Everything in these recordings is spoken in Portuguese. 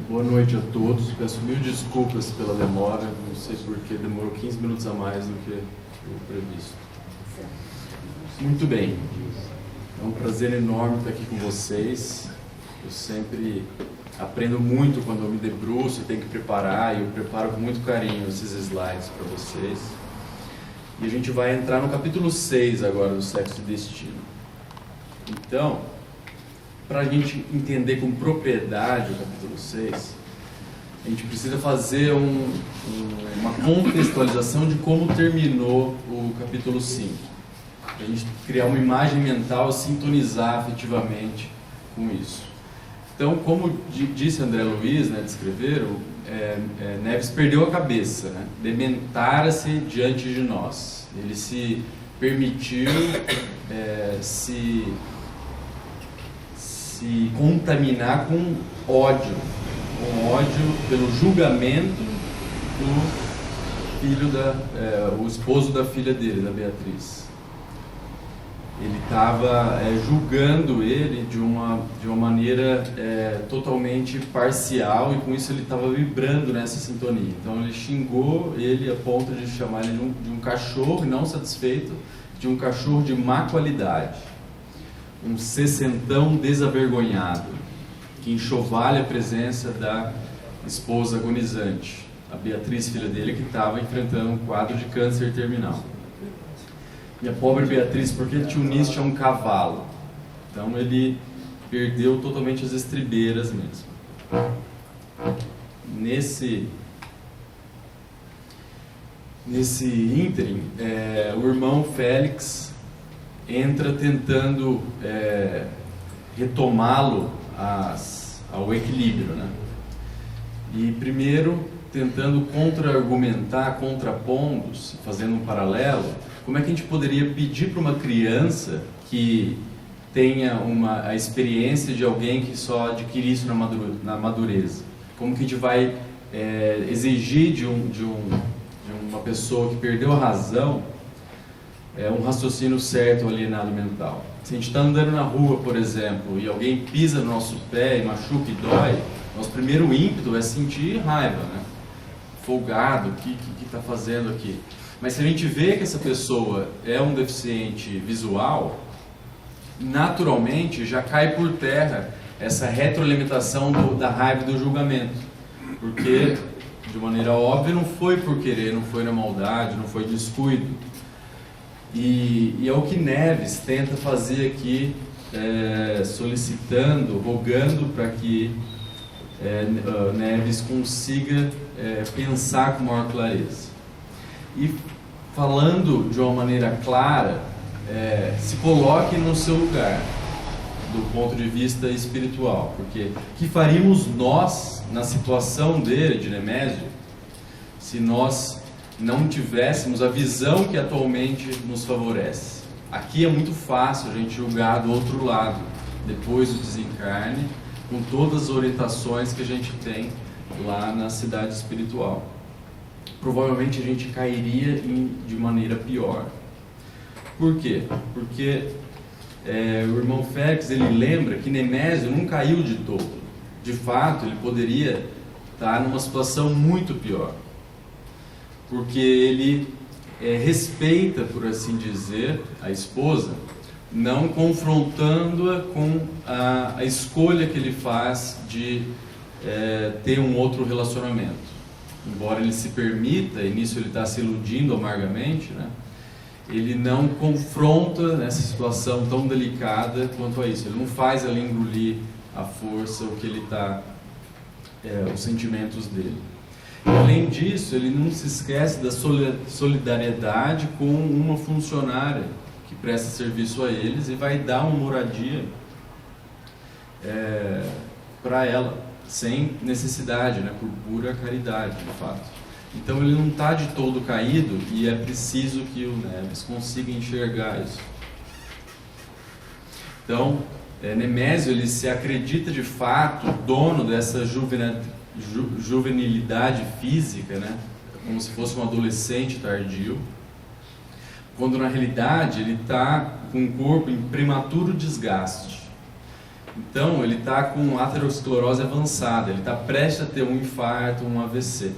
Boa noite a todos. Peço mil desculpas pela demora, não sei porque demorou 15 minutos a mais do que o previsto. Muito bem, é um prazer enorme estar aqui com vocês. Eu sempre aprendo muito quando eu me debruço e tenho que preparar, e eu preparo com muito carinho esses slides para vocês. E a gente vai entrar no capítulo 6 agora do Sexo e Destino. Então, para a gente entender com propriedade o capítulo 6, a gente precisa fazer uma contextualização de como terminou o capítulo 5. Para a gente criar uma imagem mental e sintonizar afetivamente com isso. Então, como disse André Luiz, né, descreveram, Neves perdeu a cabeça, né? Dementara-se diante de nós. Ele se permitiu se contaminar com ódio pelo julgamento do filho o esposo da filha dele, da Beatriz. Ele estava julgando ele de uma maneira totalmente parcial, e com isso ele estava vibrando nessa sintonia. Então ele xingou ele a ponto de chamar ele de um cachorro, e não satisfeito, de um cachorro de má qualidade. Um sessentão desavergonhado, que enxovalha a presença da esposa agonizante, a Beatriz, filha dele, que estava enfrentando um quadro de câncer terminal. E a pobre Beatriz, porque ele tinha uniste a um cavalo. Então ele perdeu totalmente as estribeiras mesmo. Nesse ínterim, o irmão Félix entra tentando retomá-lo ao equilíbrio, né? E primeiro tentando contra-argumentar, contrapontos, fazendo um paralelo, como é que a gente poderia pedir para uma criança que tenha a experiência de alguém que só adquire isso na madureza? Como que a gente vai exigir de uma pessoa que perdeu a razão um raciocínio certo, alienado mental? Se a gente está andando na rua, por exemplo, e alguém pisa no nosso pé e machuca e dói, nosso primeiro ímpeto é sentir raiva, né? Folgado, o que está fazendo aqui? Mas se a gente vê que essa pessoa é um deficiente visual, naturalmente já cai por terra essa retroalimentação da raiva e do julgamento. Porque, de maneira óbvia, não foi por querer, não foi na maldade, não foi descuido. E é o que Neves tenta fazer aqui, solicitando, rogando para que Neves consiga pensar com maior clareza. E falando de uma maneira clara, se coloque no seu lugar, do ponto de vista espiritual. Porque o que faríamos nós, na situação dele, de Nemésio, se nós não tivéssemos a visão que atualmente nos favorece? Aqui é muito fácil a gente julgar do outro lado, depois do desencarne, com todas as orientações que a gente tem lá na cidade espiritual. Provavelmente a gente cairia de maneira pior. Por quê? Porque o irmão Félix, ele lembra que Nemésio não caiu de todo. De fato, ele poderia estar numa situação muito pior. Porque ele respeita, por assim dizer, a esposa, não confrontando-a com a escolha que ele faz de ter um outro relacionamento. Embora ele se permita, e nisso ele está se iludindo amargamente, né? Ele não confronta nessa situação tão delicada quanto a isso. Ele não faz ela engolir à força o que ele está, os sentimentos dele. E, além disso, ele não se esquece da solidariedade com uma funcionária que presta serviço a eles e vai dar uma moradia para ela, sem necessidade, né, por pura caridade, de fato. Então ele não está de todo caído e é preciso que o Neves consiga enxergar isso. Então, Nemésio ele se acredita de fato dono dessa juvenilidade física, né? Como se fosse um adolescente tardio, quando na realidade ele está com um corpo em prematuro desgaste. Então ele está com aterosclerose avançada, ele está prestes a ter um infarto, um AVC.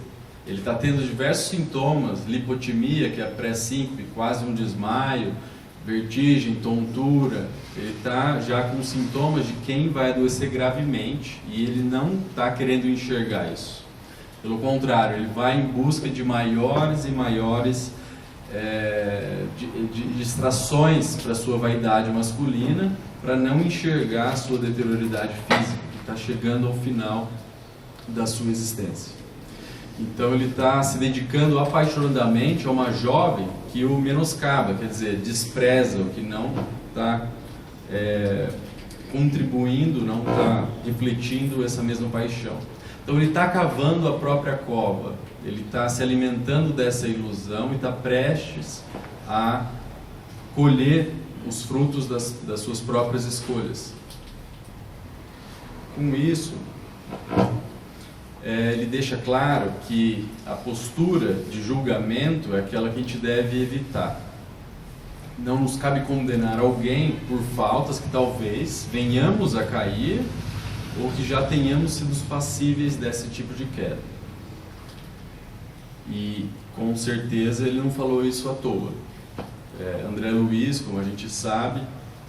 Ele está tendo diversos sintomas, lipotimia, que é a pré-síncope, quase um desmaio, vertigem, tontura. Ele está já com sintomas de quem vai adoecer gravemente e ele não está querendo enxergar isso. Pelo contrário, ele vai em busca de maiores e maiores distrações para a sua vaidade masculina, para não enxergar a sua deterioridade física, que está chegando ao final da sua existência. Então ele está se dedicando apaixonadamente a uma jovem que o menoscaba, quer dizer, despreza, o que não está contribuindo, não está refletindo essa mesma paixão. Então ele está cavando a própria cova, ele está se alimentando dessa ilusão e está prestes a colher os frutos das suas próprias escolhas. Com isso, ele deixa claro que a postura de julgamento é aquela que a gente deve evitar. Não nos cabe condenar alguém por faltas que talvez venhamos a cair ou que já tenhamos sido passíveis desse tipo de queda. E com certeza ele não falou isso à toa. André Luiz, como a gente sabe,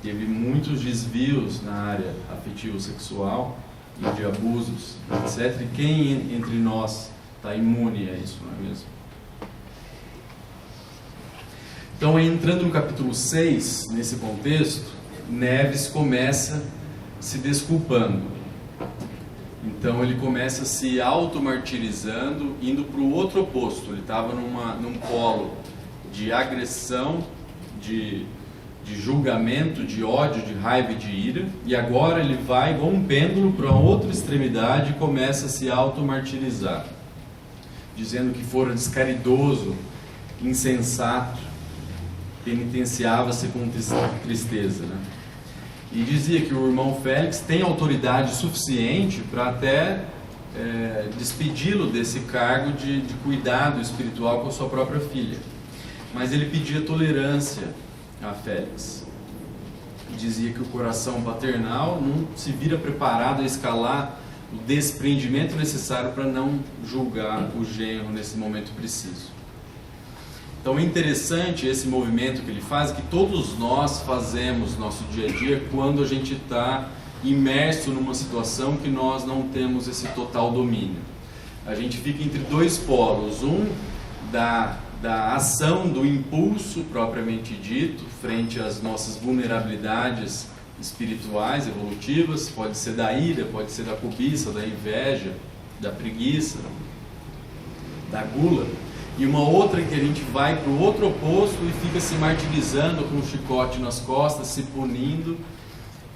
teve muitos desvios na área afetivo-sexual e de abusos, etc. E quem entre nós está imune a isso, não é mesmo? Então, entrando no capítulo 6, nesse contexto, Neves começa se desculpando. Então ele começa se auto-martirizando, indo para o outro oposto. Ele estava num polo de agressão, de julgamento, de ódio, de raiva e de ira, e agora ele vai igual um pêndulo para outra extremidade e começa a se auto-martirizar, dizendo que fora descaridoso, insensato, penitenciava-se com tristeza, né? E dizia que o irmão Félix tem autoridade suficiente para até despedi-lo desse cargo de cuidado espiritual com a sua própria filha. Mas ele pedia tolerância a Félix. E dizia que o coração paternal não se vira preparado a escalar o desprendimento necessário para não julgar o genro nesse momento preciso. Então é interessante esse movimento que ele faz, que todos nós fazemos no nosso dia a dia quando a gente está imerso numa situação que nós não temos esse total domínio. A gente fica entre dois polos, um da ação, do impulso propriamente dito, frente às nossas vulnerabilidades espirituais, evolutivas, pode ser da ira, pode ser da cobiça, da inveja, da preguiça, da gula. E uma outra que a gente vai para o outro oposto e fica se martirizando com um chicote nas costas, se punindo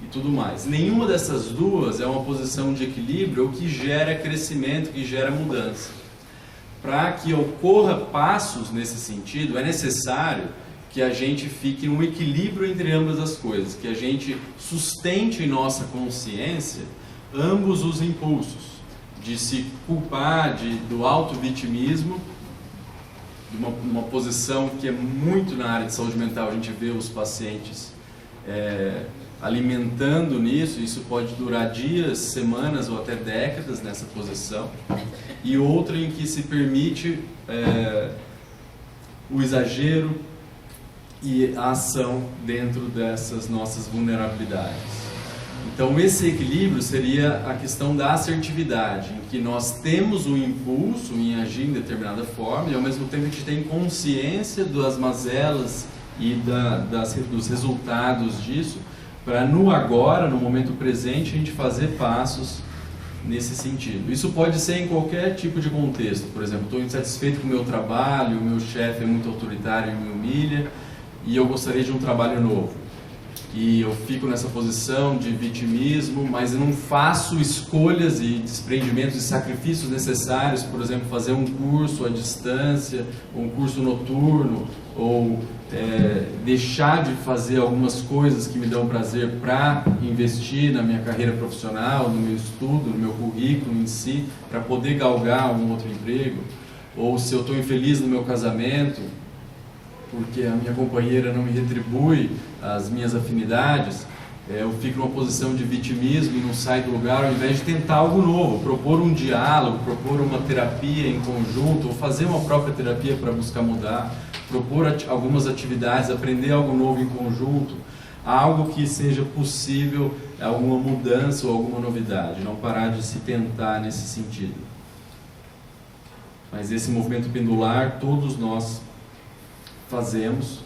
e tudo mais. Nenhuma dessas duas é uma posição de equilíbrio, o que gera crescimento, que gera mudança. Para que ocorra passos nesse sentido, é necessário que a gente fique num equilíbrio entre ambas as coisas, que a gente sustente em nossa consciência ambos os impulsos, de se culpar, do auto-vitimismo, uma posição que é muito na área de saúde mental. A gente vê os pacientes alimentando nisso, isso pode durar dias, semanas ou até décadas nessa posição, e outra em que se permite o exagero e a ação dentro dessas nossas vulnerabilidades. Então esse equilíbrio seria a questão da assertividade, em que nós temos o impulso em agir em determinada forma e ao mesmo tempo a gente tem consciência das mazelas e dos resultados disso, para no agora, no momento presente, a gente fazer passos nesse sentido. Isso pode ser em qualquer tipo de contexto. Por exemplo, estou insatisfeito com o meu trabalho, o meu chefe é muito autoritário e me humilha, e eu gostaria de um trabalho novo. e eu fico nessa posição de vitimismo, mas eu não faço escolhas e desprendimentos e sacrifícios necessários, por exemplo, fazer um curso à distância, um curso noturno, ou deixar de fazer algumas coisas que me dão prazer para investir na minha carreira profissional, no meu estudo, no meu currículo em si, para poder galgar um outro emprego, ou se eu estou infeliz no meu casamento, porque a minha companheira não me retribui as minhas afinidades, eu fico numa posição de vitimismo e não saio do lugar, ao invés de tentar algo novo, propor um diálogo, propor uma terapia em conjunto, ou fazer uma própria terapia para buscar mudar, propor algumas atividades, aprender algo novo em conjunto, algo que seja possível, alguma mudança ou alguma novidade, não parar de se tentar nesse sentido. Mas esse movimento pendular, todos nós fazemos,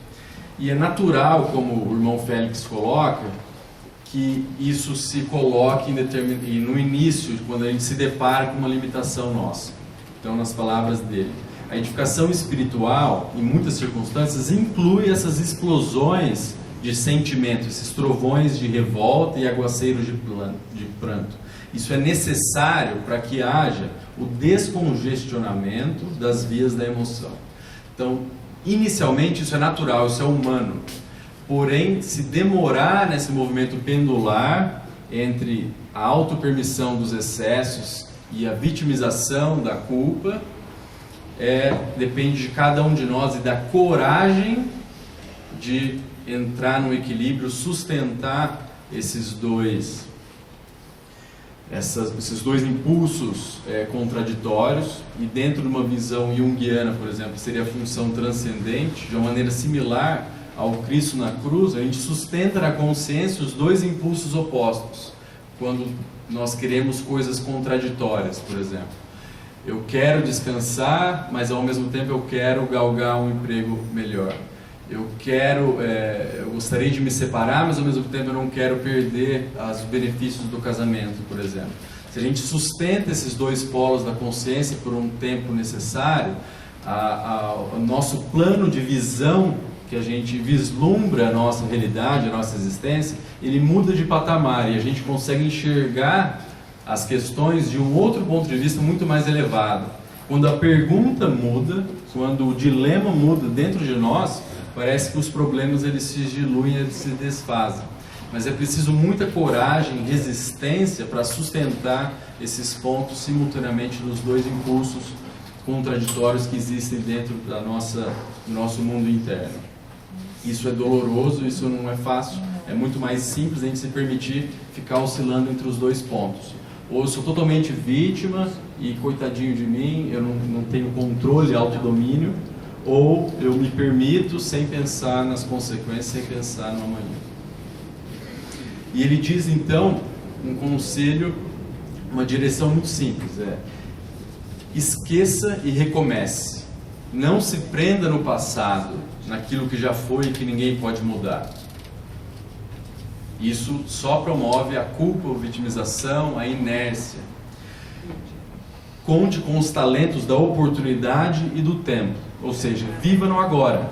e é natural, como o irmão Félix coloca, que isso se coloque e no início, quando a gente se depara com uma limitação nossa. Então, nas palavras dele, a edificação espiritual, em muitas circunstâncias, inclui essas explosões de sentimento, esses trovões de revolta e aguaceiros de pranto. Isso é necessário para que haja o descongestionamento das vias da emoção. Então, inicialmente isso é natural, isso é humano. Porém, se demorar nesse movimento pendular entre a autopermissão dos excessos e a vitimização da culpa, depende de cada um de nós e da coragem de entrar no equilíbrio, sustentar esses dois impulsos contraditórios, e dentro de uma visão junguiana, por exemplo, seria a função transcendente, de uma maneira similar ao Cristo na cruz, a gente sustenta na consciência os dois impulsos opostos, quando nós queremos coisas contraditórias, por exemplo. Eu quero descansar, mas ao mesmo tempo eu quero galgar um emprego melhor. Eu gostaria de me separar, mas ao mesmo tempo eu não quero perder os benefícios do casamento, por exemplo. Se a gente sustenta esses dois polos da consciência por um tempo necessário, o nosso plano de visão, que a gente vislumbra a nossa realidade, a nossa existência, ele muda de patamar e a gente consegue enxergar as questões de um outro ponto de vista muito mais elevado. Quando a pergunta muda, quando o dilema muda dentro de nós, parece que os problemas eles se diluem, eles se desfazem. Mas é preciso muita coragem, resistência para sustentar esses pontos simultaneamente dos dois impulsos contraditórios que existem dentro do nosso mundo interno. Isso é doloroso, isso não é fácil, é muito mais simples a gente se permitir ficar oscilando entre os dois pontos. Ou eu sou totalmente vítima e coitadinho de mim, eu não tenho controle e autodomínio, ou eu me permito sem pensar nas consequências, sem pensar no amanhã. E ele diz então um conselho, uma direção muito simples, esqueça e recomece. Não se prenda no passado, naquilo que já foi e que ninguém pode mudar. Isso só promove a culpa, a vitimização, a inércia. Conte com os talentos da oportunidade e do tempo, ou seja, viva no agora.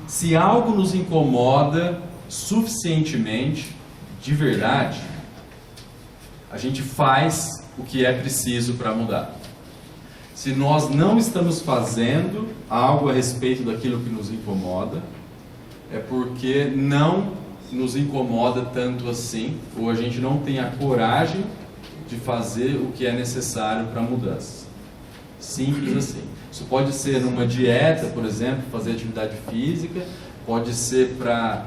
Se algo nos incomoda suficientemente, de verdade, a gente faz o que é preciso para mudar. Se nós não estamos fazendo algo a respeito daquilo que nos incomoda, é porque não nos incomoda tanto assim, ou a gente não tem a coragem de fazer o que é necessário para a mudança. Simples assim. Isso pode ser numa dieta, por exemplo, fazer atividade física, pode ser para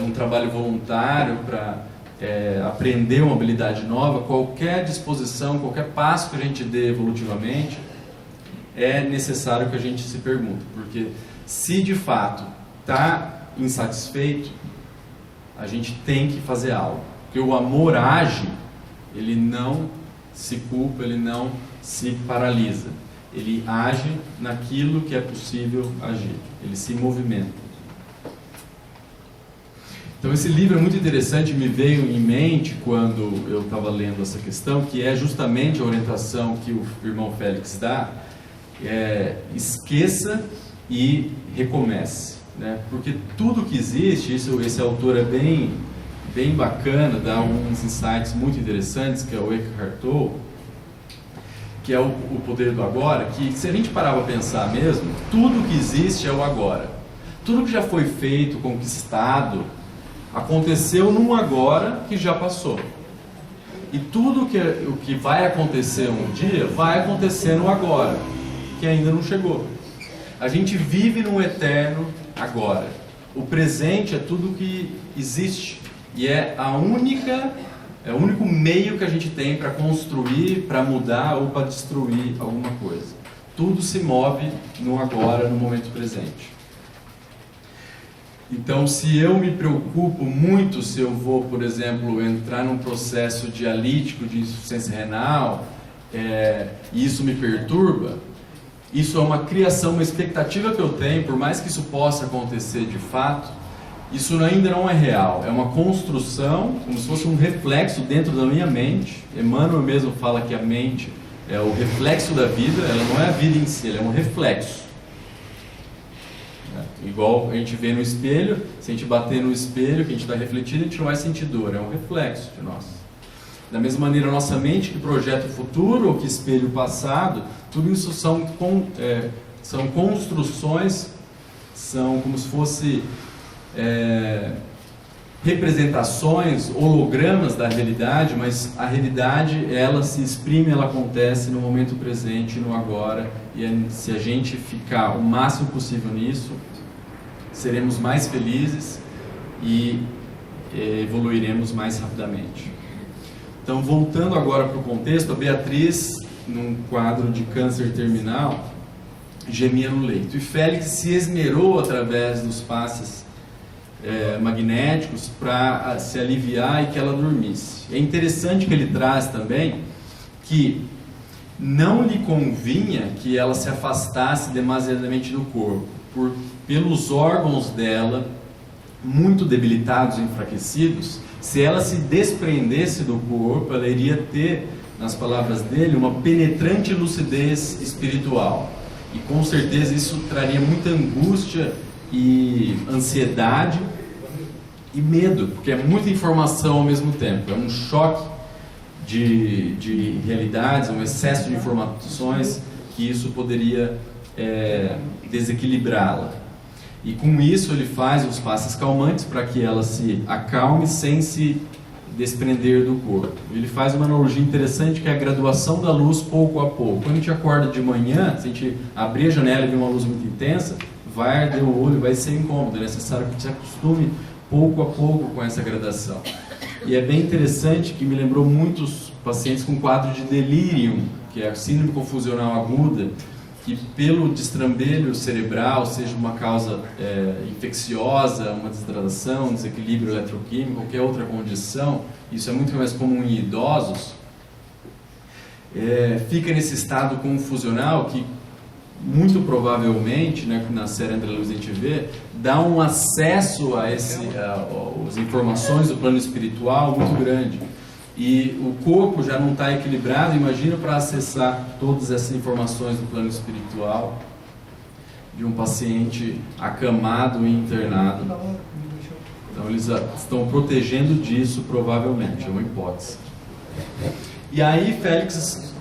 um trabalho voluntário, para aprender uma habilidade nova. Qualquer disposição, qualquer passo que a gente dê evolutivamente, é necessário que a gente se pergunte, porque se de fato está insatisfeito, a gente tem que fazer algo, porque o amor age, ele não se culpa, ele não se paralisa, ele age naquilo que é possível agir, ele se movimenta. Então esse livro é muito interessante, me veio em mente quando eu estava lendo essa questão, que é justamente a orientação que o irmão Félix dá, esqueça e recomece. né? Porque tudo que existe, esse autor é bem bacana, dá uns insights muito interessantes, que é o Eckhart Tolle, que é o poder do agora, que se a gente parar para pensar mesmo, tudo que existe é o agora. Tudo que já foi feito, conquistado, aconteceu num agora que já passou. E tudo o que vai acontecer um dia, vai acontecer no agora, que ainda não chegou. A gente vive num eterno agora. O presente é tudo que existe. E é o único meio que a gente tem para construir, para mudar ou para destruir alguma coisa. Tudo se move no agora, no momento presente. Então, se eu me preocupo muito se eu vou, por exemplo, entrar num processo dialítico de insuficiência renal, e isso me perturba, isso é uma criação, uma expectativa que eu tenho, por mais que isso possa acontecer de fato, isso ainda não é real, é uma construção, como se fosse um reflexo dentro da minha mente. Emmanuel mesmo fala que a mente é o reflexo da vida, ela não é a vida em si, ela é um reflexo. Igual a gente vê no espelho, se a gente bater no espelho, que a gente está refletindo, a gente não vai sentir dor, é um reflexo de nós. Da mesma maneira, a nossa mente que projeta o futuro, ou que espelha o passado, tudo isso são construções, são como se fosse representações, hologramas da realidade, mas a realidade, ela se exprime, ela acontece no momento presente, no agora, e se a gente ficar o máximo possível nisso, seremos mais felizes e evoluiremos mais rapidamente. Então, voltando agora para o contexto, a Beatriz, num quadro de câncer terminal, gemia no leito, e Félix se esmerou através dos passes magnéticos para se aliviar e que ela dormisse. É interessante que ele traz também que não lhe convinha que ela se afastasse demasiadamente do corpo, pelos órgãos dela muito debilitados e enfraquecidos. Se ela se desprendesse do corpo, ela iria ter, nas palavras dele, uma penetrante lucidez espiritual, e com certeza isso traria muita angústia e ansiedade e medo, porque é muita informação ao mesmo tempo, é um choque de realidades, um excesso de informações, que isso poderia desequilibrá-la. E com isso ele faz os passes calmantes para que ela se acalme sem se desprender do corpo. Ele faz uma analogia interessante, que é a graduação da luz pouco a pouco. Quando a gente acorda de manhã, se a gente abrir a janela e ver uma luz muito intensa, vai arder o olho, vai ser incômodo. É necessário que a gente se acostume pouco a pouco com essa gradação. E é bem interessante, que me lembrou muitos pacientes com quadro de delírio, que é a síndrome confusional aguda, que pelo destrambelho cerebral, seja uma causa infecciosa, uma desidratação, um desequilíbrio eletroquímico, qualquer outra condição, isso é muito mais comum em idosos, fica nesse estado confusional que, muito provavelmente, né, na série André Luiz a gente vê, dá um acesso a as informações do plano espiritual muito grande. E o corpo já não está equilibrado, imagina para acessar todas essas informações do plano espiritual de um paciente acamado e internado. Então eles estão protegendo disso, provavelmente, é uma hipótese. E aí Félix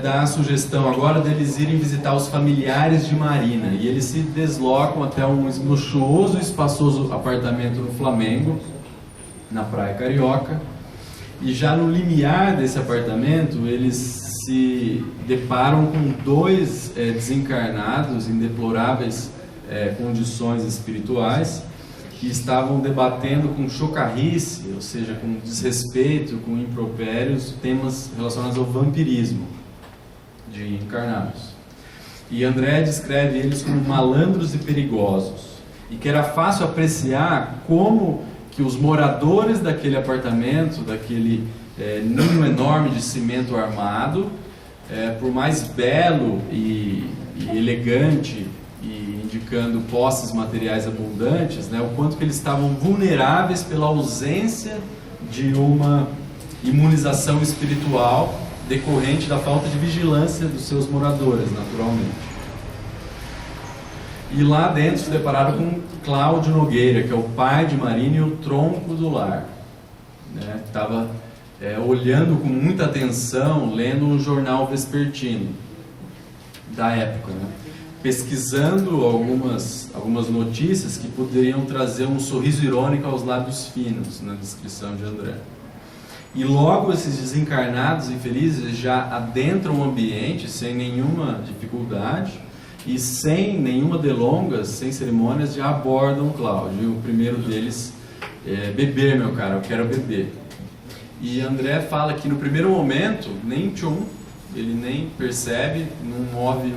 dá a sugestão agora deles irem visitar os familiares de Marina, e eles se deslocam até um luxuoso e espaçoso apartamento no Flamengo, na Praia Carioca. E já no limiar desse apartamento, eles se deparam com dois desencarnados em deploráveis condições espirituais, que estavam debatendo com chocarrice, ou seja, com desrespeito, com impropérios, temas relacionados ao vampirismo de encarnados. E André descreve eles como malandros e perigosos, e que era fácil apreciar como que os moradores daquele apartamento, daquele ninho enorme de cimento armado, por mais belo e elegante, e indicando posses materiais abundantes, né, o quanto que eles estavam vulneráveis pela ausência de uma imunização espiritual decorrente da falta de vigilância dos seus moradores, naturalmente. E lá dentro se depararam com Cláudio Nogueira, que é o pai de Marina e o tronco do lar. Estava olhando com muita atenção, lendo um jornal vespertino da época, né? Pesquisando algumas notícias que poderiam trazer um sorriso irônico aos lábios finos na descrição de André. E logo esses desencarnados infelizes já adentram o ambiente sem nenhuma dificuldade e sem nenhuma delongas, sem cerimônias, já abordam Cláudio. E o primeiro deles é: beber, meu cara, eu quero beber. E André fala que no primeiro momento, nem tchum, ele nem percebe, não move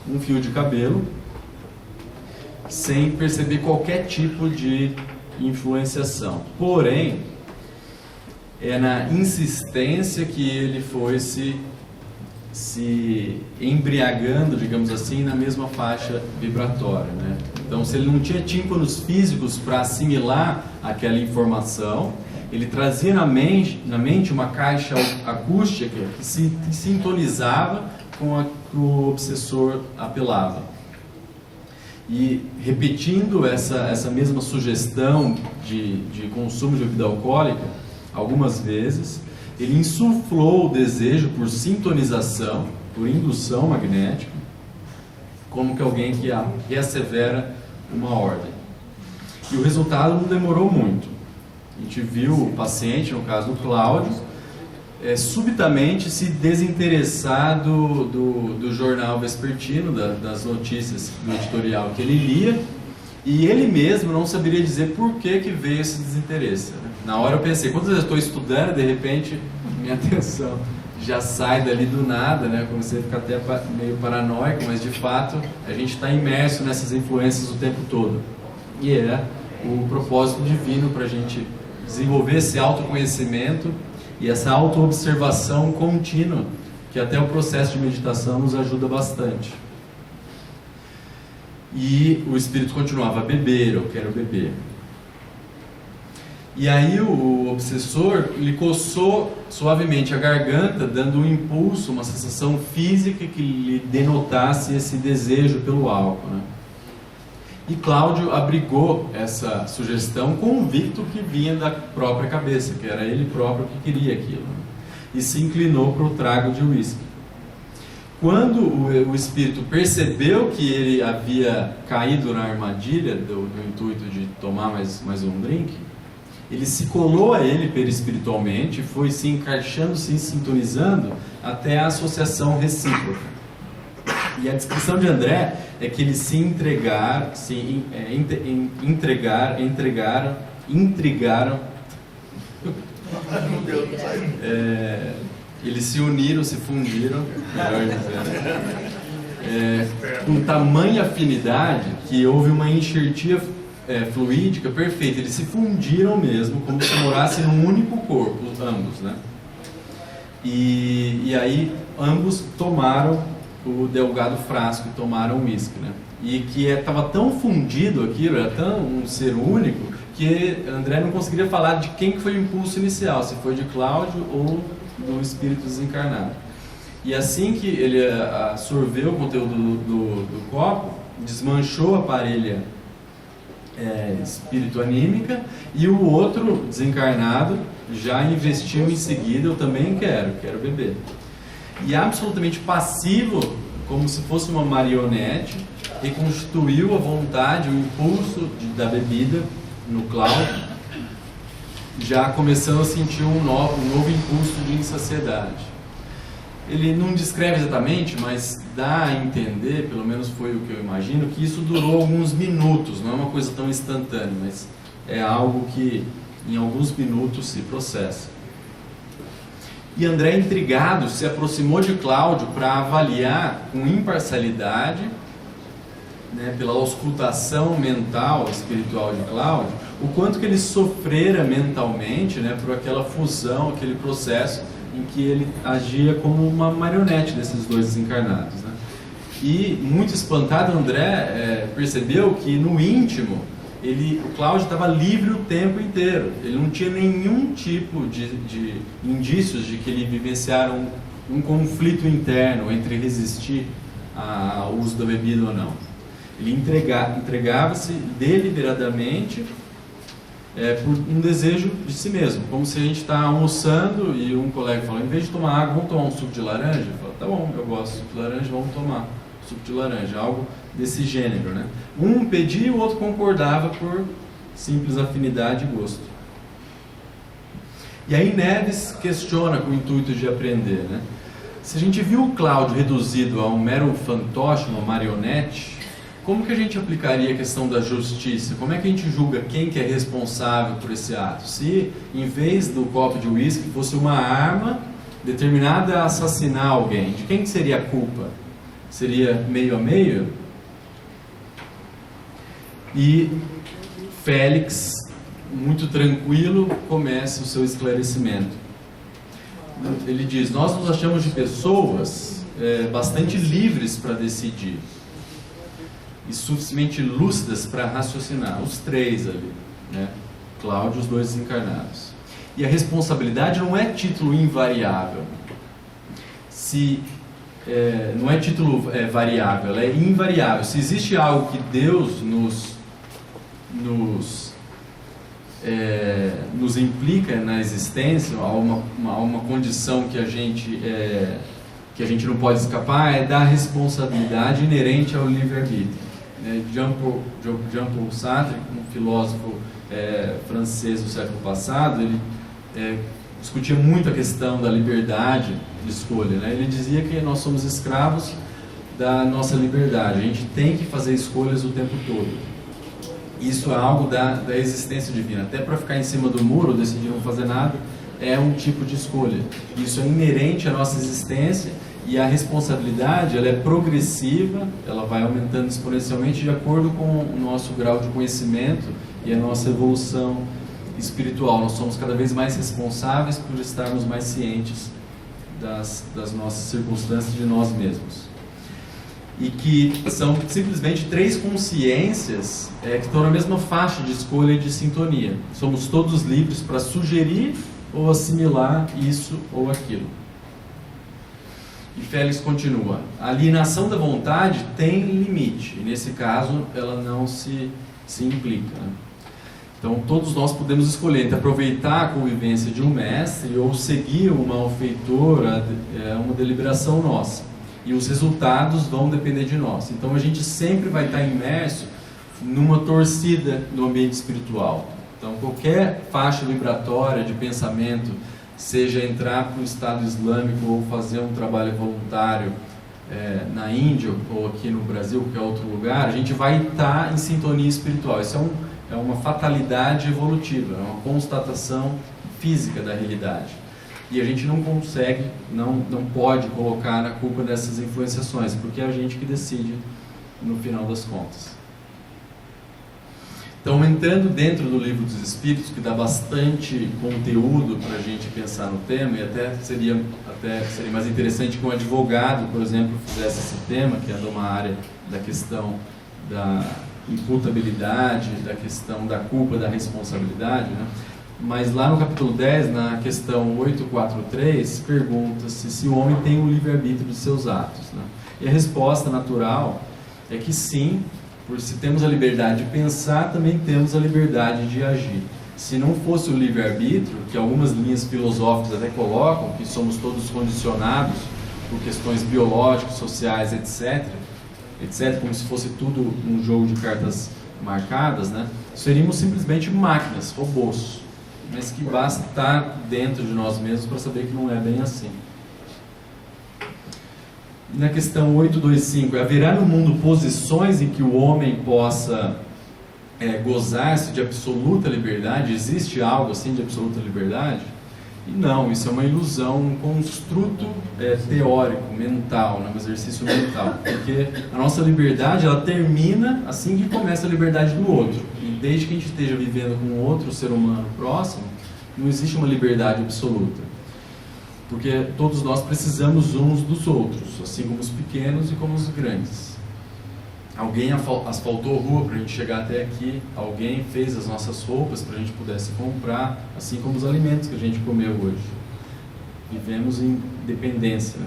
um fio de cabelo, sem perceber qualquer tipo de influenciação. Porém, é na insistência que ele foi se embriagando, digamos assim, na mesma faixa vibratória, né? Então, se ele não tinha tímpanos físicos para assimilar aquela informação, ele trazia na mente uma caixa acústica que se sintonizava com a que o obsessor apelava. E repetindo essa mesma sugestão de consumo de bebida alcoólica algumas vezes, ele insuflou o desejo por sintonização, por indução magnética, como que alguém que reassevera uma ordem. E o resultado não demorou muito. A gente viu o paciente, no caso do Cláudio, subitamente se desinteressar do jornal vespertino, das notícias do editorial que ele lia, e ele mesmo não saberia dizer por que veio esse desinteresse, né? Na hora eu pensei, quando eu estou estudando, de repente minha atenção já sai dali do nada, né? Comecei a ficar até meio paranoico, mas de fato a gente está imerso nessas influências o tempo todo. E é o propósito divino para a gente desenvolver esse autoconhecimento e essa autoobservação contínua, que até o processo de meditação nos ajuda bastante. E o espírito continuava a beber, eu quero beber. E aí o obsessor lhe coçou suavemente a garganta, dando um impulso, uma sensação física que lhe denotasse esse desejo pelo álcool, né? E Cláudio abrigou essa sugestão convicto que vinha da própria cabeça, que era ele próprio que queria aquilo, né? E se inclinou para o trago de uísque. Quando o espírito percebeu que ele havia caído na armadilha do intuito de tomar mais um drink, ele se colou a ele perispiritualmente e foi se encaixando, se sintonizando até a associação recíproca. E a descrição de André é que eles se intrigaram, eles se uniram, se fundiram, melhor dizendo, com tamanha afinidade que houve uma enxertia fluídica perfeita. Eles se fundiram mesmo, como se morassem num único corpo, ambos, né? E aí ambos tomaram o delgado frasco, tomaram o uísque, né? E que estava tão fundido aquilo, era tão um ser único, que André não conseguiria falar de quem que foi o impulso inicial, se foi de Cláudio ou do espírito desencarnado. E assim que ele absorveu o conteúdo do copo, desmanchou a parelha espírito anímica, e o outro desencarnado já investiu em seguida: eu também quero beber. E absolutamente passivo, como se fosse uma marionete, reconstituiu a vontade, o impulso da bebida no Cláudio, já começando a sentir um novo impulso de insaciedade. Ele não descreve exatamente, mas dá a entender, pelo menos foi o que eu imagino, que isso durou alguns minutos, não é uma coisa tão instantânea, mas é algo que em alguns minutos se processa. E André, intrigado, se aproximou de Cláudio para avaliar com imparcialidade, né, pela auscultação mental, espiritual de Cláudio, o quanto que ele sofrera mentalmente, né, por aquela fusão, aquele processo em que ele agia como uma marionete desses dois desencarnados, né? E, muito espantado, André percebeu que no íntimo o Cláudio estava livre o tempo inteiro. Ele não tinha nenhum tipo de indícios de que ele vivenciara um conflito interno entre resistir ao uso da bebida ou não. Ele entregava-se deliberadamente por um desejo de si mesmo, como se a gente está almoçando e um colega fala, em vez de tomar água, vamos tomar um suco de laranja? Fala, tá bom, eu gosto de suco de laranja, vamos tomar suco de laranja, algo desse gênero, né? Um pedia e o outro concordava por simples afinidade e gosto. E aí Neves questiona com o intuito de aprender, né? Se a gente viu o Cláudio reduzido a um mero fantoche, uma marionete, como que a gente aplicaria a questão da justiça? Como é que a gente julga quem que é responsável por esse ato? Se, em vez do copo de uísque, fosse uma arma determinada a assassinar alguém, de quem que seria a culpa? Seria meio a meio? E Félix, muito tranquilo, começa o seu esclarecimento. Ele diz, nós nos achamos de pessoas bastante livres para decidir e suficientemente lúcidas para raciocinar, os três ali, né? Cláudio, os dois desencarnados. E a responsabilidade não é título invariável. Não é título variável, ela é invariável. Se existe algo que Deus nos implica na existência, há uma condição que a gente não pode escapar, é da responsabilidade inerente ao livre-arbítrio. Jean-Paul Sartre, um filósofo francês do século passado, ele discutia muito a questão da liberdade de escolha, né? Ele dizia que nós somos escravos da nossa liberdade, a gente tem que fazer escolhas o tempo todo. Isso é algo da existência divina. Até para ficar em cima do muro, decidir não fazer nada, é um tipo de escolha. Isso é inerente à nossa existência. E a responsabilidade, ela é progressiva, ela vai aumentando exponencialmente de acordo com o nosso grau de conhecimento e a nossa evolução espiritual. Nós somos cada vez mais responsáveis por estarmos mais cientes das nossas circunstâncias, de nós mesmos. E que são simplesmente três consciências que estão na mesma faixa de escolha e de sintonia. Somos todos livres para sugerir ou assimilar isso ou aquilo. E Félix continua, a alienação da vontade tem limite, e nesse caso ela não se implica, né? Então todos nós podemos escolher entre aproveitar a convivência de um mestre ou seguir um malfeitor, uma deliberação nossa, e os resultados vão depender de nós. Então a gente sempre vai estar imerso numa torcida no ambiente espiritual. Então qualquer faixa vibratória de pensamento, seja entrar para o Estado Islâmico ou fazer um trabalho voluntário na Índia ou aqui no Brasil, qualquer outro lugar, a gente vai estar em sintonia espiritual. Isso é uma fatalidade evolutiva, é uma constatação física da realidade. E a gente não consegue, não pode colocar a culpa nessas influenciações, porque é a gente que decide no final das contas. Então, entrando dentro do Livro dos Espíritos, que dá bastante conteúdo para a gente pensar no tema, e até seria mais interessante que um advogado, por exemplo, fizesse esse tema, que é de uma área da questão da imputabilidade, da questão da culpa, da responsabilidade, né? Mas lá no capítulo 10, na questão 843, pergunta-se se o homem tem o livre-arbítrio de seus atos, né? E a resposta natural é que sim, por se temos a liberdade de pensar, também temos a liberdade de agir. Se não fosse o livre-arbítrio, que algumas linhas filosóficas até colocam, que somos todos condicionados por questões biológicas, sociais, etc., como se fosse tudo um jogo de cartas marcadas, né? Seríamos simplesmente máquinas, robôs, mas que basta estar dentro de nós mesmos para saber que não é bem assim. Na questão 825, haverá no mundo posições em que o homem possa gozar-se de absoluta liberdade? Existe algo assim de absoluta liberdade? E não, isso é uma ilusão, um construto teórico, mental, né? Um exercício mental. Porque a nossa liberdade, ela termina assim que começa a liberdade do outro. E desde que a gente esteja vivendo com outro ser humano próximo, não existe uma liberdade absoluta. Porque todos nós precisamos uns dos outros, assim como os pequenos e como os grandes. Alguém asfaltou a rua para a gente chegar até aqui, alguém fez as nossas roupas para a gente pudesse comprar, assim como os alimentos que a gente comeu hoje. Vivemos em dependência, né?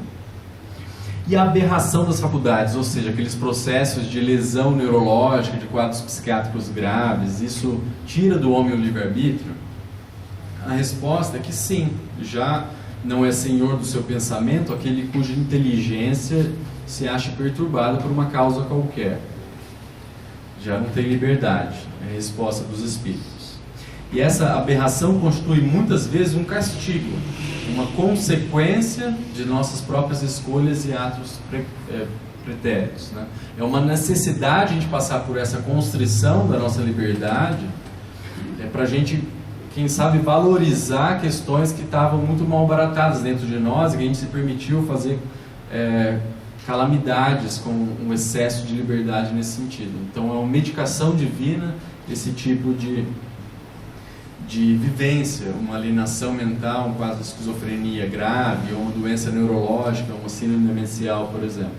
E a aberração das faculdades, ou seja, aqueles processos de lesão neurológica, de quadros psiquiátricos graves, isso tira do homem o livre-arbítrio? A resposta é que sim, já não é senhor do seu pensamento aquele cuja inteligência se acha perturbada por uma causa qualquer. Já não tem liberdade, é a resposta dos espíritos. E essa aberração constitui muitas vezes um castigo, uma consequência de nossas próprias escolhas e atos pretéritos, né? É uma necessidade de passar por essa constrição da nossa liberdade, para a gente, quem sabe, valorizar questões que estavam muito mal baratadas dentro de nós e que a gente se permitiu fazer calamidades com um excesso de liberdade nesse sentido. Então é uma medicação divina esse tipo de vivência, uma alienação mental, um quadro de esquizofrenia grave, ou uma doença neurológica, uma síndrome demencial, por exemplo.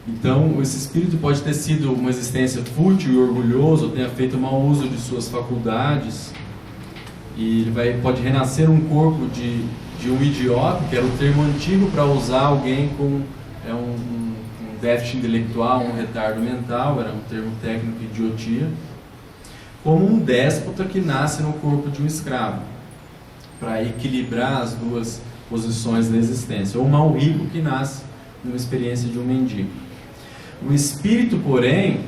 Então, esse espírito pode ter sido uma existência fútil e orgulhoso, ou tenha feito mau uso de suas faculdades, e ele pode renascer um corpo de um idiota, que era o termo antigo para usar alguém com um déficit intelectual, um retardo mental, era um termo técnico, idiotia, como um déspota que nasce no corpo de um escravo, para equilibrar as duas posições da existência, ou um mau rico que nasce numa experiência de um mendigo. O espírito, porém,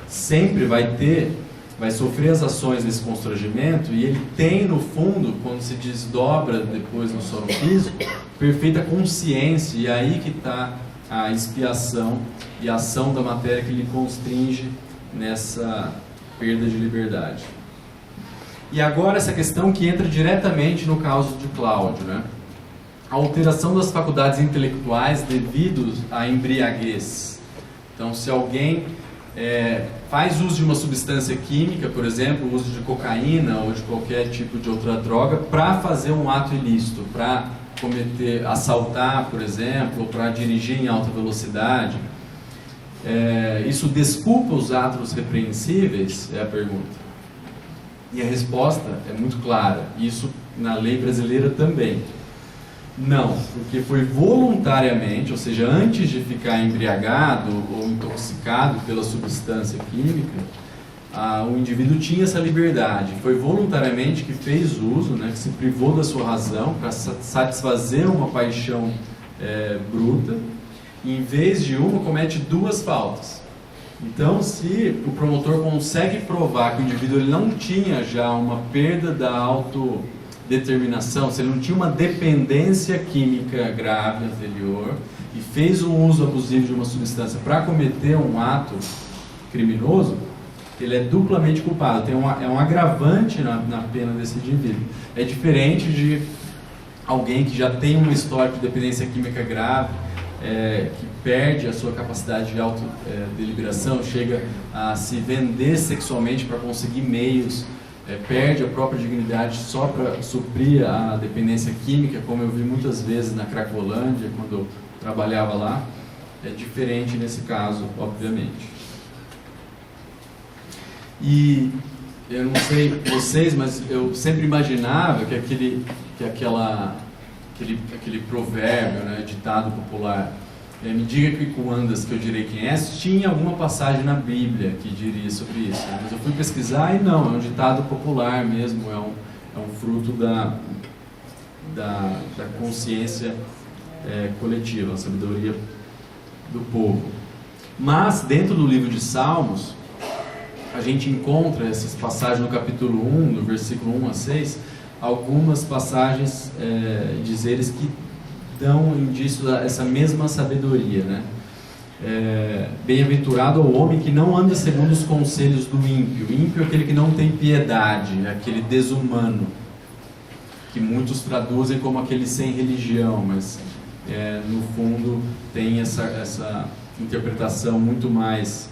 sempre vai sofrer as ações desse constrangimento, e ele tem no fundo, quando se desdobra depois no sono físico, perfeita consciência, e aí que está a expiação e a ação da matéria que lhe constringe nessa perda de liberdade. E agora essa questão que entra diretamente no caso de Cláudio, né? A alteração das faculdades intelectuais devido à embriaguez. Então, se alguém faz uso de uma substância química, por exemplo, o uso de cocaína ou de qualquer tipo de outra droga, para fazer um ato ilícito, para assaltar, por exemplo, ou para dirigir em alta velocidade, isso desculpa os atos repreensíveis? É a pergunta. E a resposta é muito clara. Isso na lei brasileira também. Não, porque foi voluntariamente, ou seja, antes de ficar embriagado ou intoxicado pela substância química, o indivíduo tinha essa liberdade. Foi voluntariamente que fez uso, né, que se privou da sua razão para satisfazer uma paixão bruta. Em vez de uma, comete duas faltas. Então, se o promotor consegue provar que o indivíduo ele não tinha já uma perda da autodeterminação, se ele não tinha uma dependência química grave anterior e fez um uso abusivo de uma substância para cometer um ato criminoso, ele é duplamente culpado. É um agravante na pena desse indivíduo. É diferente de alguém que já tem uma história de dependência química grave, que perde a sua capacidade de autodeliberação, chega a se vender sexualmente para conseguir meios, perde a própria dignidade só para suprir a dependência química, como eu vi muitas vezes na Cracolândia, quando eu trabalhava lá. É diferente nesse caso, obviamente. E eu não sei vocês, mas eu sempre imaginava que aquele provérbio, né, ditado popular, me diga que com andas que eu direi quem és, tinha alguma passagem na Bíblia que diria sobre isso, né? Mas eu fui pesquisar e não, é um ditado popular mesmo, é um fruto da consciência coletiva, a sabedoria do povo. Mas dentro do livro de Salmos a gente encontra essas passagens no capítulo 1, no versículo 1 a 6, algumas passagens, dizeres que dão indício dessa mesma sabedoria, né? Bem-aventurado o homem que não anda segundo os conselhos do ímpio. Ímpio é aquele que não tem piedade, aquele desumano, que muitos traduzem como aquele sem religião, mas no fundo tem essa interpretação muito mais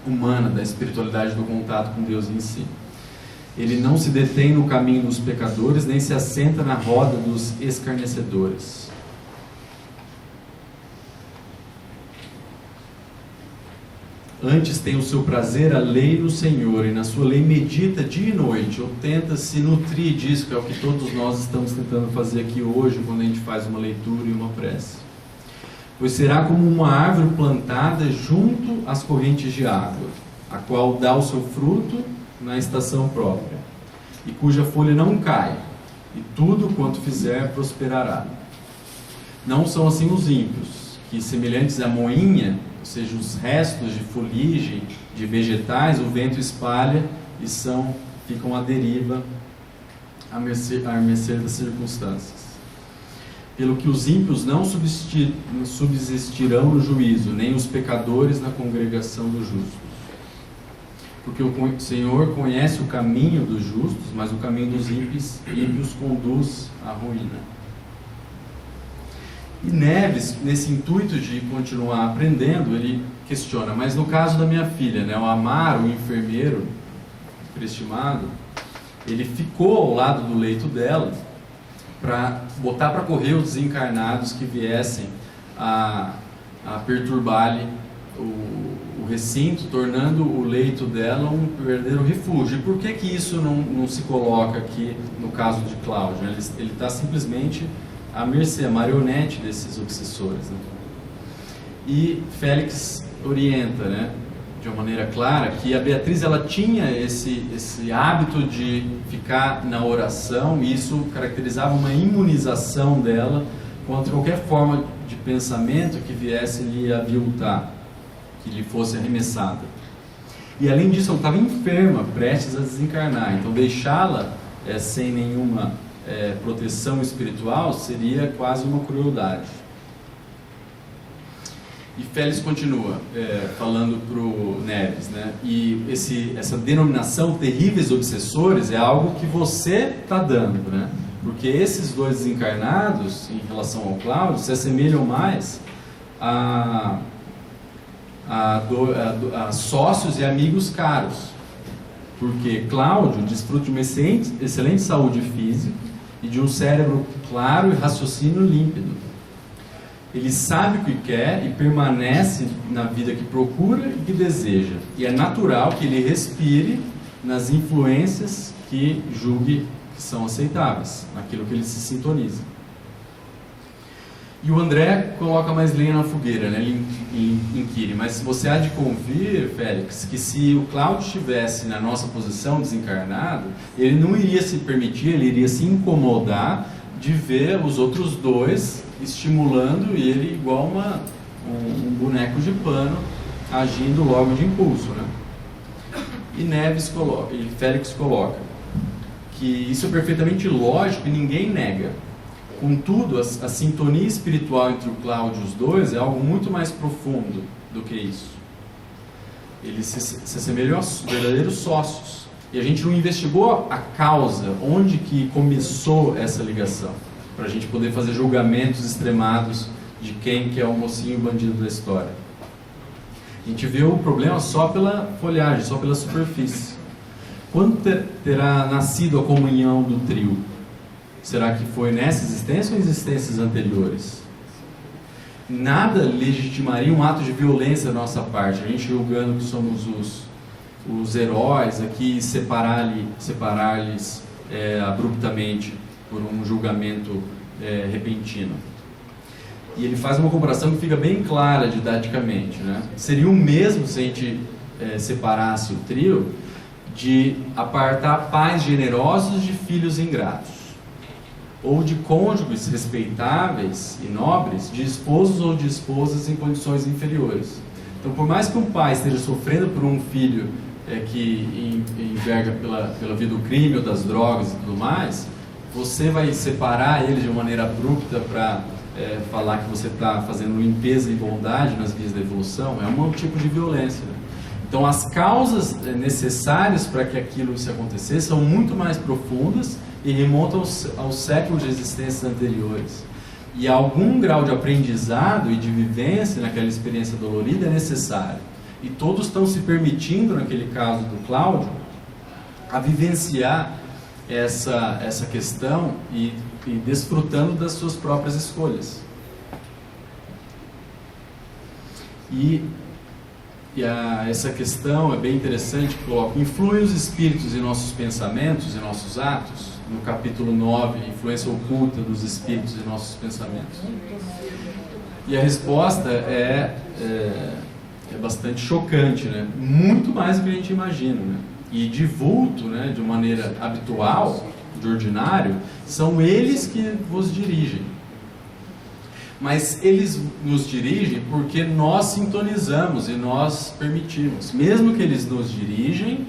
humana da espiritualidade, do contato com Deus em si. Ele não se detém no caminho dos pecadores, nem se assenta na roda dos escarnecedores. Antes tem o seu prazer a lei do Senhor, e na sua lei medita dia e noite, ou tenta se nutrir disso, que é o que todos nós estamos tentando fazer aqui hoje, quando a gente faz uma leitura e uma prece. Pois será como uma árvore plantada junto às correntes de água, a qual dá o seu fruto na estação própria, e cuja folha não cai, e tudo quanto fizer prosperará. Não são assim os ímpios, que semelhantes à moinha, ou seja, os restos de foligem de vegetais, o vento espalha e ficam à deriva, à mercê das circunstâncias. Pelo que os ímpios não subsistirão no juízo, nem os pecadores na congregação dos justos. Porque o Senhor conhece o caminho dos justos, mas o caminho dos ímpios conduz à ruína. E Neves, nesse intuito de continuar aprendendo, ele questiona, mas no caso da minha filha, né, o Amaro, o enfermeiro prestimado, ele ficou ao lado do leito dela para botar para correr os desencarnados que viessem a perturbar-lhe o recinto, tornando o leito dela um verdadeiro refúgio. E por que isso não se coloca aqui no caso de Cláudio? Ele está simplesmente à mercê, a marionete desses obsessores, né? E Félix orienta, né, de uma maneira clara, que a Beatriz ela tinha esse hábito de ficar na oração, e isso caracterizava uma imunização dela contra qualquer forma de pensamento que viesse lhe aviltar, que lhe fosse arremessada. E além disso, ela estava enferma, prestes a desencarnar, então deixá-la sem nenhuma proteção espiritual seria quase uma crueldade. E Félix continua falando para o Neves, né? E essa denominação terríveis obsessores é algo que você está dando, né? Porque esses dois desencarnados, em relação ao Cláudio, se assemelham mais a sócios e amigos caros. Porque Cláudio desfruta de uma excelente saúde física e de um cérebro claro e raciocínio límpido. Ele sabe o que quer e permanece na vida que procura e que deseja. E é natural que ele respire nas influências que julgue que são aceitáveis, naquilo que ele se sintoniza. E o André coloca mais lenha na fogueira, né? Ele inquire, mas você há de convir, Félix, que se o Cláudio estivesse na nossa posição desencarnado, ele não iria se permitir, ele iria se incomodar de ver os outros dois estimulando ele igual um boneco de pano, agindo logo de impulso, né? E Félix coloca que isso é perfeitamente lógico e ninguém nega. Contudo, a sintonia espiritual entre o Cláudio e os dois é algo muito mais profundo do que isso. Eles se assemelham a verdadeiros sócios. E a gente não investigou a causa, onde que começou essa ligação, para a gente poder fazer julgamentos extremados de quem que é o mocinho bandido da história. A gente vê o problema só pela folhagem, só pela superfície. Quando terá nascido a comunhão do trio? Será que foi nessa existência ou em existências anteriores? Nada legitimaria um ato de violência da nossa parte, a gente julgando que somos os heróis aqui, separar-lhes abruptamente por um julgamento repentino. E ele faz uma comparação que fica bem clara didaticamente, né? Seria o mesmo se a gente separasse o trio de apartar pais generosos de filhos ingratos, ou de cônjuges respeitáveis e nobres de esposos ou de esposas em condições inferiores. Então, por mais que um pai esteja sofrendo por um filho que enverga pela vida do crime ou das drogas e tudo mais, você vai separar ele de uma maneira abrupta para falar que você está fazendo limpeza e bondade nas vias da evolução? É um tipo de violência, né? Então, as causas necessárias para que aquilo se acontecesse são muito mais profundas e remontam aos séculos de existências anteriores. E algum grau de aprendizado e de vivência naquela experiência dolorida é necessário. E todos estão se permitindo, naquele caso do Cláudio, a vivenciar essa questão e desfrutando das suas próprias escolhas. E essa questão é bem interessante, coloca: influem os espíritos em nossos pensamentos e nossos atos? No capítulo 9, influência oculta dos espíritos em nossos pensamentos. E a resposta é bastante chocante, né? Muito mais do que a gente imagina, né? E de vulto, né, de maneira habitual, de ordinário, são eles que vos dirigem. Mas eles nos dirigem porque nós sintonizamos e nós permitimos. Mesmo que eles nos dirigem,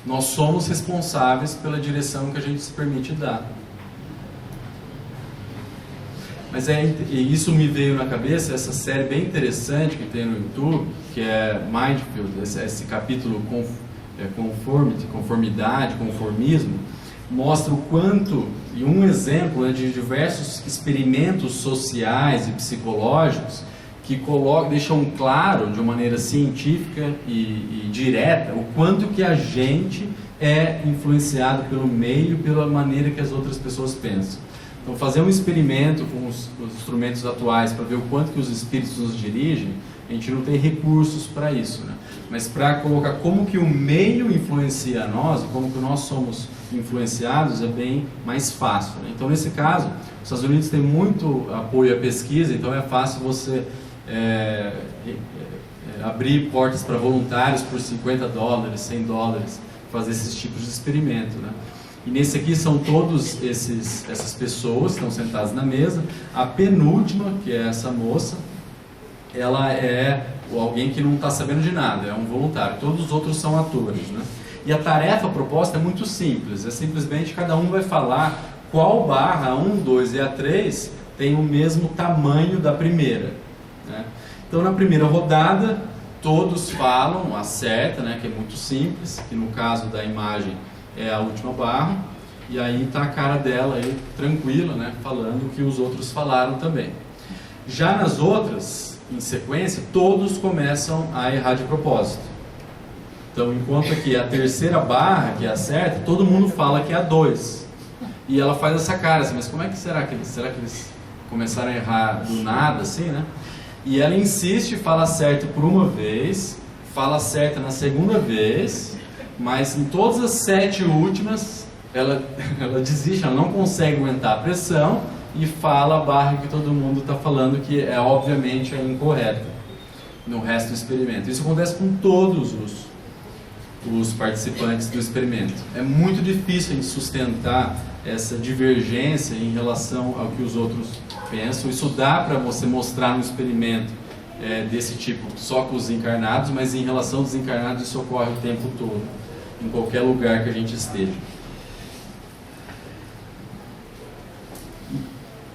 nós somos responsáveis pela direção que a gente se permite dar. Mas isso me veio na cabeça, essa série bem interessante que tem no YouTube, que é Mindfield, esse capítulo conformidade, conformismo, mostra o quanto, e um exemplo, né, de diversos experimentos sociais e psicológicos que deixam claro, de uma maneira científica e direta, o quanto que a gente é influenciado pelo meio, pela maneira que as outras pessoas pensam. Então, fazer um experimento com os instrumentos atuais para ver o quanto que os espíritos nos dirigem, a gente não tem recursos para isso, né? Mas para colocar como que o meio influencia nós e como que nós somos influenciados é bem mais fácil, né? Então, nesse caso, os Estados Unidos tem muito apoio à pesquisa, então é fácil você abrir portas para voluntários por $50, $100, fazer esses tipos de experimento, né? E nesse aqui são todos essas pessoas que estão sentadas na mesa. A penúltima, que é essa moça, ela é alguém que não está sabendo de nada, é um voluntário. Todos os outros são atores, né? E a tarefa proposta é muito simples, é simplesmente cada um vai falar qual barra, a 1, 2 e a 3 tem o mesmo tamanho da primeira, né? Então, na primeira rodada, todos falam a certa, né, que é muito simples, que no caso da imagem é a última barra, e aí está a cara dela aí, tranquila, né, falando o que os outros falaram também. Já nas outras, em sequência, todos começam a errar de propósito. Então, enquanto aqui a terceira barra, que é a certa, todo mundo fala que é a 2. E ela faz essa cara assim, mas como é que será que eles começaram a errar do nada, assim, né? E ela insiste, fala certo por uma vez, fala certo na segunda vez, mas em todas as 7 últimas, ela desiste, ela não consegue aguentar a pressão e fala a barra que todo mundo está falando, que é obviamente a incorreta no resto do experimento. Isso acontece com todos os participantes do experimento. É muito difícil a gente sustentar essa divergência em relação ao que os outros pensam. Isso dá para você mostrar no experimento desse tipo só com os encarnados, mas em relação aos desencarnados isso ocorre o tempo todo, em qualquer lugar que a gente esteja.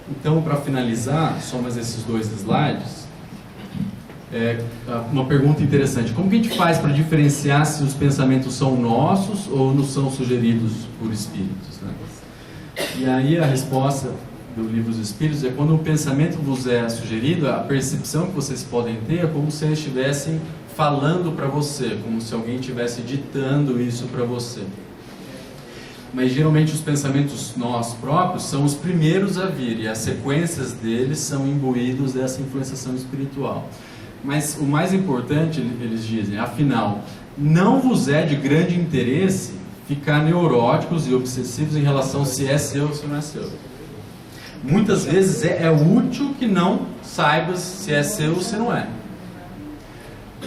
Então, para finalizar, só mais esses 2 slides, uma pergunta interessante: como que a gente faz para diferenciar se os pensamentos são nossos ou não são sugeridos por espíritos, né? E aí a resposta do livro dos Espíritos é: quando o pensamento vos é sugerido, a percepção que vocês podem ter é como se eles estivessem falando para você, como se alguém estivesse ditando isso para você. Mas geralmente os pensamentos nós próprios são os primeiros a vir, e as sequências deles são imbuídos dessa influenciação espiritual. Mas o mais importante, eles dizem, afinal, não vos é de grande interesse ficar neuróticos e obsessivos em relação se é seu ou se não é seu. Muitas vezes é útil que não saibas se é seu ou se não é,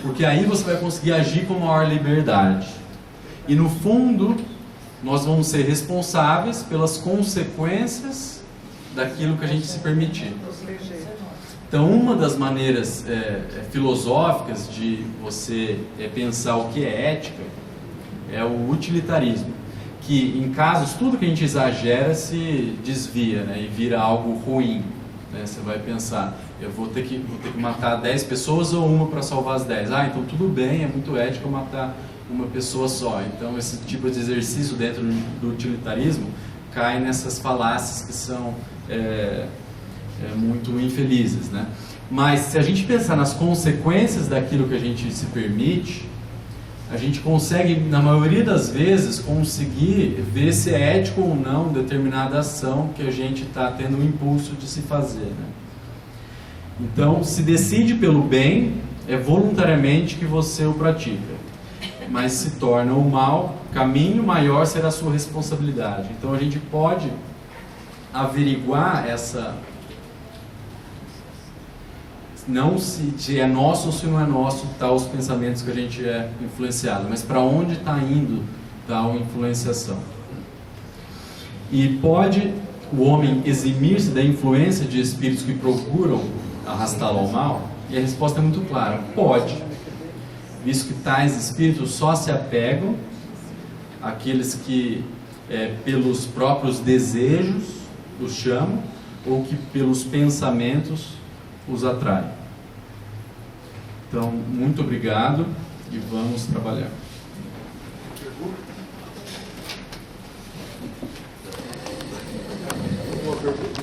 porque aí você vai conseguir agir com maior liberdade. E no fundo, nós vamos ser responsáveis pelas consequências daquilo que a gente se permitir. Então, uma das maneiras filosóficas de você pensar o que é ética é o utilitarismo, que em casos, tudo que a gente exagera se desvia, né, e vira algo ruim, né? Você vai pensar, eu vou ter que matar 10 pessoas ou uma para salvar as 10. Então tudo bem, é muito ético matar uma pessoa só. Então esse tipo de exercício dentro do utilitarismo cai nessas falácias que são muito infelizes, né? Mas se a gente pensar nas consequências daquilo que a gente se permite, a gente consegue, na maioria das vezes, conseguir ver se é ético ou não determinada ação que a gente está tendo o impulso de se fazer, né? Então, se decide pelo bem, é voluntariamente que você o pratica, mas se torna o mal, caminho maior será a sua responsabilidade. Então a gente pode averiguar essa, não se é nosso ou se não é nosso, os pensamentos que a gente é influenciado, mas para onde está indo tal influenciação. E pode o homem eximir-se da influência de espíritos que procuram arrastá-lo ao mal? E a resposta é muito clara: pode, visto que tais espíritos só se apegam àqueles que pelos próprios desejos os chamam, ou que pelos pensamentos os atraem. Então, muito obrigado e vamos trabalhar. Uma pergunta?